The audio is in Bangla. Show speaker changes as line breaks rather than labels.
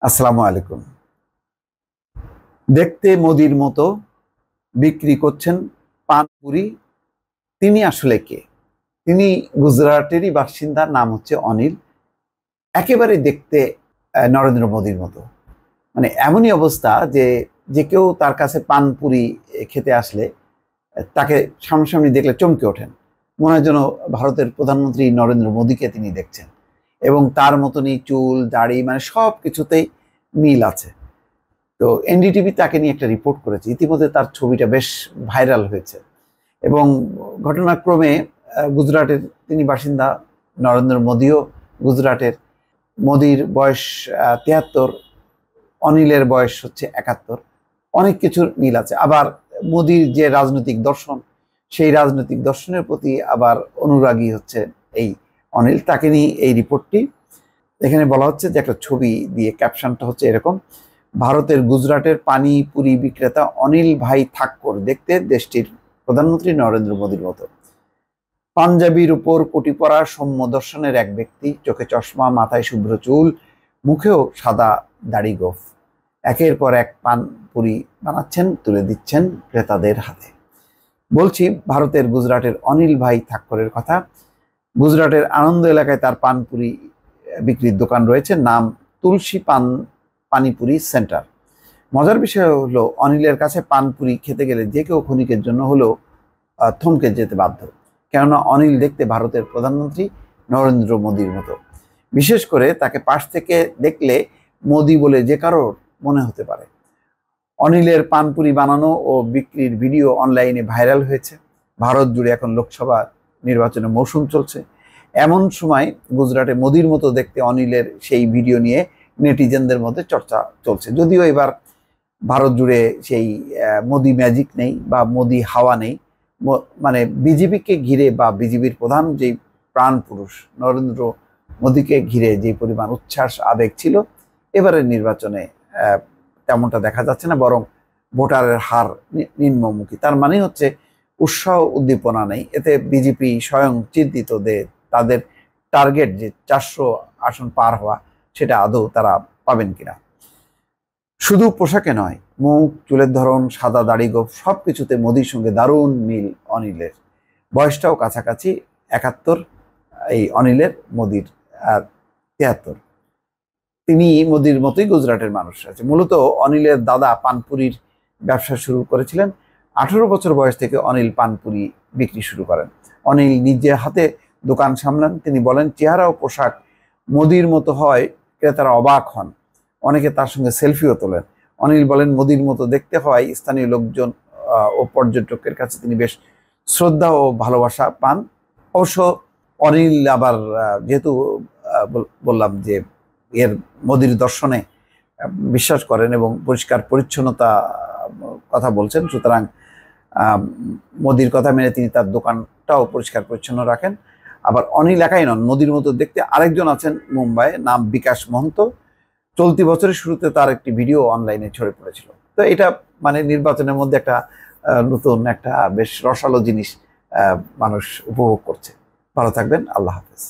আসসালামু আলাইকুম। দেখতে মোদির মতো বিক্রি করছেন পানপুরি। তিনি আসলে কে? তিনি গুজরাটেরই বাসিন্দা, নাম হচ্ছে অনিল। একেবারে দেখতে নরেন্দ্র মোদির মতো। মানে এমনই অবস্থা যে যে কেউ তার কাছে পানপুরি খেতে আসলে তাকে সামনাসামনি দেখলে চমকে ওঠেন। মনে হয় যেন ভারতের প্রধানমন্ত্রী নরেন্দ্র মোদিকে তিনি দেখছেন। এবং তার মতনই চুল, দাড়ি, মানে সব কিছুতেই মিল আছে। তো এনডিটিভি তাকে নিয়ে একটা রিপোর্ট করেছে। ইতিমধ্যে তার ছবিটা বেশ ভাইরাল হয়েছে এবং ঘটনাক্রমে গুজরাটের তিনি বাসিন্দা, নরেন্দ্র মোদিও গুজরাটের। মোদির বয়স ৭৩, অনিলের বয়স হচ্ছে ৭১। অনেক কিছুর মিল আছে। আবার মোদির যে রাজনৈতিক দর্শন, সেই রাজনৈতিক দর্শনের প্রতি আবার অনুরাগী হচ্ছে এই অনিল। তাকে নিয়ে এই রিপোর্টটি। এখানে বলা হচ্ছে যে একটা ছবি দিয়ে ক্যাপশনটা হচ্ছে এরকম: ভারতের গুজরাটের পানিপুরি বিক্রেতা অনিল ভাই থাক্কর দেখতে দেশটির প্রধানমন্ত্রী নরেন্দ্র মোদীর মতো। পাঞ্জাবির উপর কোটি পরা সৌম্য দর্শনের এক ব্যক্তি, চোখে চশমা, মাথায় শুভ্র চুল, মুখেও সাদা দাড়ি গোঁফ। একের পর এক পানপুরি বানাচ্ছেন, তুলে দিচ্ছেন ক্রেতাদের হাতে। বলছি ভারতের গুজরাটের অনিল ভাই থাক্করের কথা। গুজরাটের আনন্দ এলাকায় তার পানপুরি বিক্রির দোকান রয়েছে, নাম তুলসী পানিপুরি সেন্টার। মজার বিষয় হলো, অনিলের কাছে পানপুরি খেতে গেলে যে কেউ ক্ষণিকের জন্য হলেও থমকে যেতে বাধ্য। কেননা অনিল দেখতে ভারতের প্রধানমন্ত্রী নরেন্দ্র মোদীর মতো। বিশেষ করে তাকে পাশ থেকে দেখলে মোদি বলে যে কারোর মনে হতে পারে। অনিলের পানপুরি বানানো ও বিক্রির ভিডিও অনলাইনে ভাইরাল হয়েছে। ভারত জুড়ে এখন লোকসভা নির্বাচনের মৌসুম চলছে। এমন সময় গুজরাটে মোদির মতো দেখতে অনিলের সেই ভিডিও নিয়ে নেটিজেনদের মধ্যে চর্চা চলছে। যদিও এবার ভারত জুড়ে সেই মোদি ম্যাজিক নেই বা মোদি হাওয়া নেই। মানে বিজেপিকে ঘিরে বা বিজেপির প্রধান যেই প্রাণ পুরুষ নরেন্দ্র মোদিকে ঘিরে যে পরিমাণ উচ্ছ্বাস, আবেগ ছিল, এবারের নির্বাচনে তেমনটা দেখা যাচ্ছে না। বরং ভোটারের হার নিম্নমুখী। তার মানে হচ্ছে উৎসাহ উদ্দীপনা নেই। এতে বিজেপি স্বয়ং চিন্তিত যে তাদের টার্গেট যে ৪০০ আসন পার হওয়া, সেটা আদৌ তারা পাবেন কিনা। শুধু পোশাকে নয়, মুখ, চুলের ধরন, সাদা দাড়ি গোঁফ, সবকিছুতে মোদির সঙ্গে দারুণ মিল অনিলের। বয়সটাও কাছাকাছি, ৭১ এই অনিলের, মোদির ৭৩। তিনি মোদির মতোই গুজরাটের মানুষ আছে। মূলত অনিলের দাদা পানপুরির ব্যবসা শুরু করেছিলেন। ১৮ বছর বয়স থেকে অনিল পানপুরি বিক্রি শুরু করেন। অনিল নিজে হাতে দোকান সামলান। তিনি বলেন, চেহারা ও পোশাক মোদির মতো হয়, ক্রেতারা অবাক হন। অনেকে তার সঙ্গে সেলফিও তোলেন। অনিল বলেন, মোদির মতো দেখতে হওয়ায় স্থানীয় লোকজন ও পর্যটকের কাছে তিনি বেশ শ্রদ্ধা ও ভালোবাসা পান। অবশ্য অনিল আবার যেহেতু বললাম যে এর মোদির দর্শনে বিশ্বাস করেন এবং পরিষ্কার পরিচ্ছন্নতা কথা বলছেন, সুতরাং মোদির কথা মেনে তিনি তার দোকানটাও পরিষ্কার পরিচ্ছন্ন রাখেন। আবার অনিল একাই নন, মোদির মতো দেখতে আরেকজন আছেন মুম্বাইয়ে, নাম বিকাশ মহন্ত। চলতি বছরের শুরুতে তার একটি ভিডিও অনলাইনে ছড়ে পড়েছিল। তো এটা মানে নির্বাচনের মধ্যে একটা নতুন একটা বেশ রসালো জিনিস মানুষ উপভোগ করছে। ভালো থাকবেন। আল্লাহ হাফেজ।